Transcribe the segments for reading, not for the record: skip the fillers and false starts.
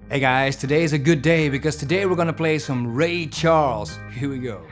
Hey guys, today is a good day because today we're gonna play some Ray Charles. Here we go.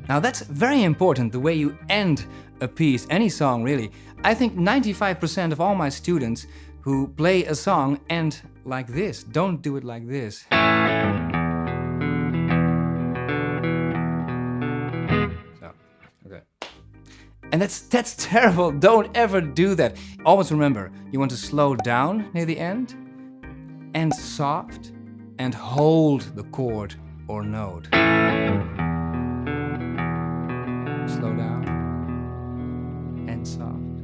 Now that's very important, the way you end a piece, any song really. I think 95% of all my students who play a song end like this. Don't do it like this. So, okay. And that's terrible. Don't ever do that. Always remember, you want to slow down near the end, and soft, and hold the chord or note. Slow down, and soft,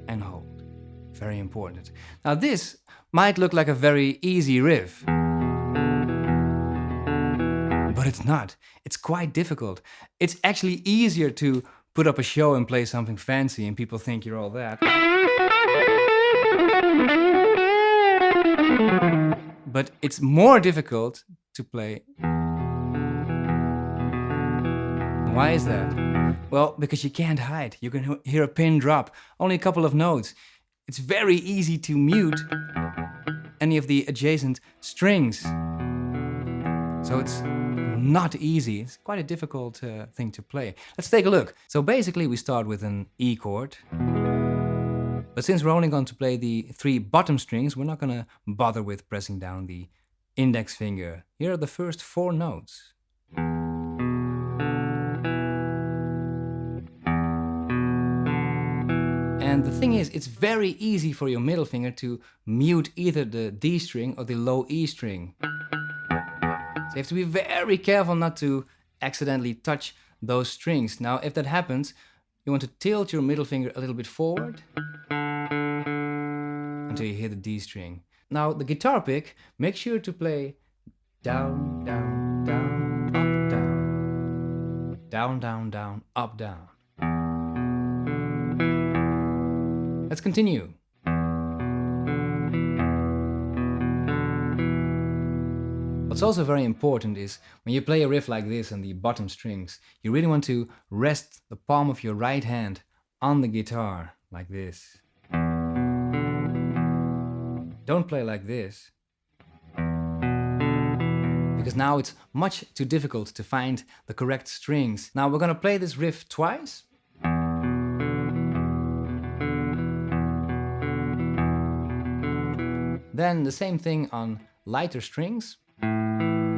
and hold. Very important. Now this might look like a very easy riff, but it's not. It's quite difficult. It's actually easier to put up a show and play something fancy and people think you're all that. But it's more difficult to play. Why is that? Well, because you can't hide. You can hear a pin drop, only a couple of notes. It's very easy to mute any of the adjacent strings. So it's not easy. It's quite a difficult thing to play. Let's take a look. So basically we start with an E chord. But since we're only going to play the 3 bottom strings, we're not going to bother with pressing down the index finger. Here are the first 4 notes. And the thing is, it's very easy for your middle finger to mute either the D string or the low E string. So you have to be very careful not to accidentally touch those strings. Now, if that happens, you want to tilt your middle finger a little bit forward until you hear the D string. Now, the guitar pick, make sure to play down, down, down, up, down. Down, down, down, up, down. Let's continue. What's also very important is when you play a riff like this on the bottom strings, you really want to rest the palm of your right hand on the guitar like this. Don't play like this, because now it's much too difficult to find the correct strings. Now we're gonna play this riff twice. Then the same thing on lighter strings. And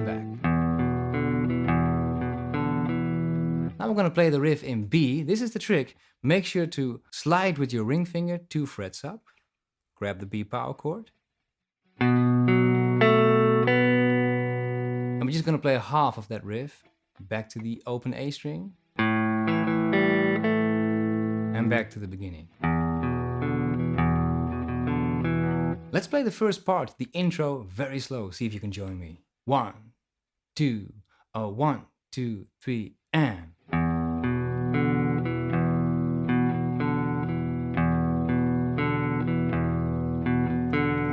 back. Now we're gonna play the riff in B. This is the trick. Make sure to slide with your ring finger 2 frets up. Grab the B power chord. And we're just gonna play a half of that riff. Back to the open A string. And back to the beginning. Let's play the first part, the intro, very slow. See if you can join me. 1, 2, 1, 2, 3, and.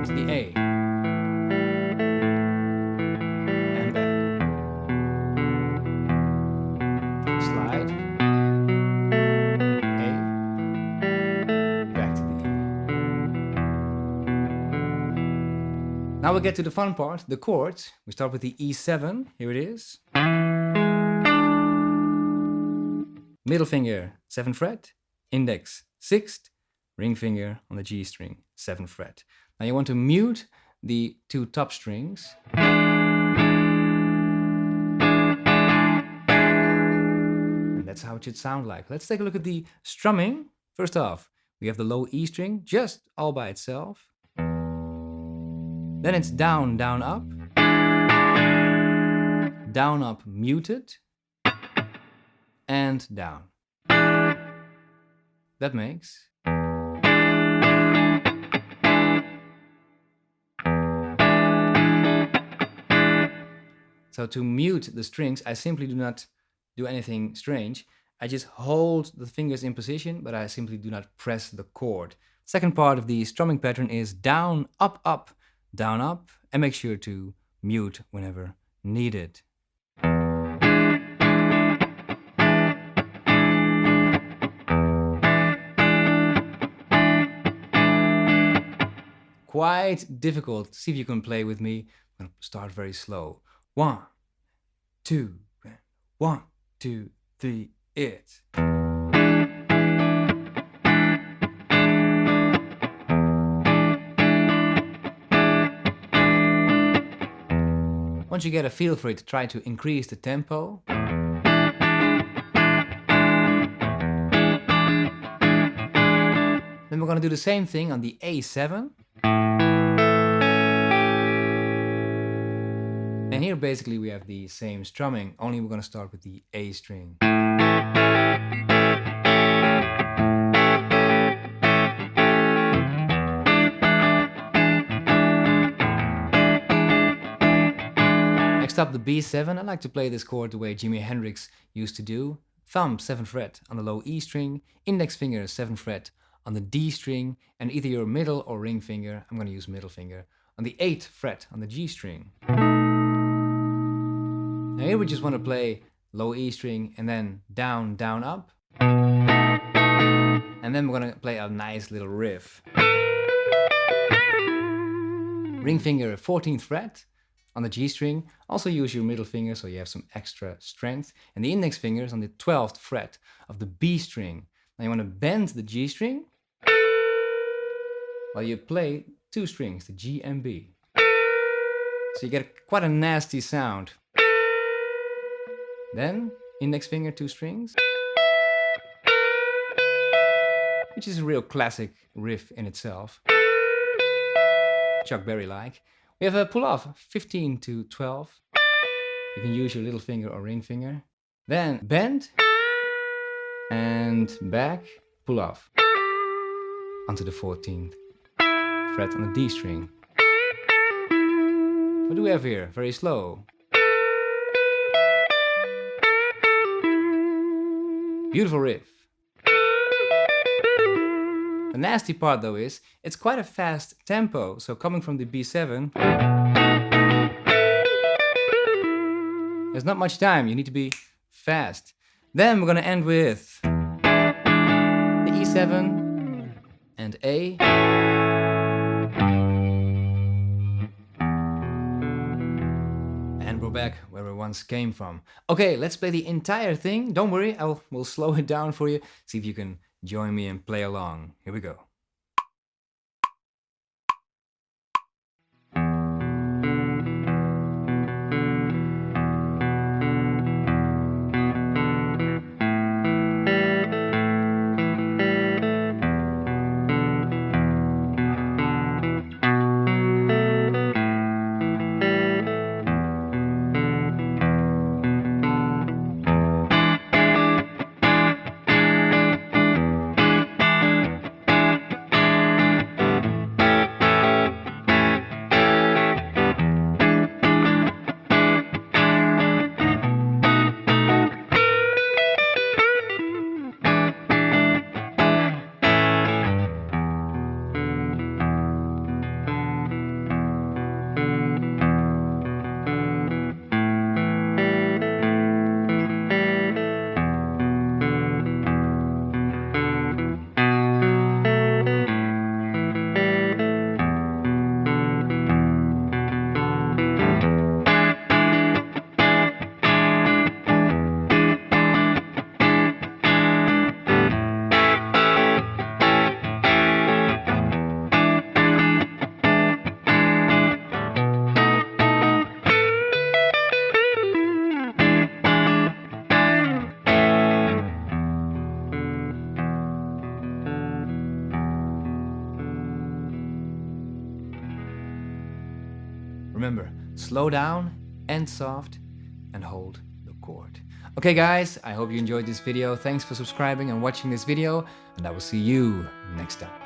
It's the A. And back. Slide. A. Back to the E. Now we get to the fun part, the chords. We start with the E7, here it is. Middle finger, 7th fret, index, 6th, ring finger on the G string, 7th fret. Now you want to mute the 2 top strings. And that's how it should sound like. Let's take a look at the strumming. First off, we have the low E string, just all by itself. Then it's down, down, up. down up muted and down. That makes. So to mute the strings, I simply do not do anything strange. I just hold the fingers in position, but I simply do not press the chord. Second part of the strumming pattern is down, up, down, up, and make sure to mute whenever needed. Quite difficult. See if you can play with me. I'm going to start very slow. 1, 2, 1, 2, 3, it's. Once you get a feel for it, try to increase the tempo. Then we're going to do the same thing on the A7. And here basically we have the same strumming, only we're going to start with the A string. Next up, the B7. I like to play this chord the way Jimi Hendrix used to do. Thumb 7th fret on the low E string, index finger 7th fret on the D string, and either your middle or ring finger, I'm going to use middle finger, on the 8th fret on the G string. Now here we just want to play low E string and then down, down, up. And then we're going to play a nice little riff. Ring finger 14th fret on the G string. Also use your middle finger so you have some extra strength. And the index finger is on the 12th fret of the B string. Now you want to bend the G string while you play two strings, the G and B. So you get quite a nasty sound. Then, index finger, 2 strings, which is a real classic riff in itself. Chuck Berry-like. We have a pull-off, 15 to 12. You can use your little finger or ring finger. Then bend, and back, pull off, onto the 14th fret on the D string. What do we have here? Very slow. Beautiful riff. The nasty part though is, it's quite a fast tempo, so coming from the B7, there's not much time, you need to be fast. Then we're gonna end with the E7 and A. And we're back where we once came from. Okay, let's play the entire thing. Don't worry, we'll slow it down for you. See if you can join me and play along. Here we go. Remember, slow down, end soft, and hold the chord. Okay guys, I hope you enjoyed this video. Thanks for subscribing and watching this video, and I will see you next time.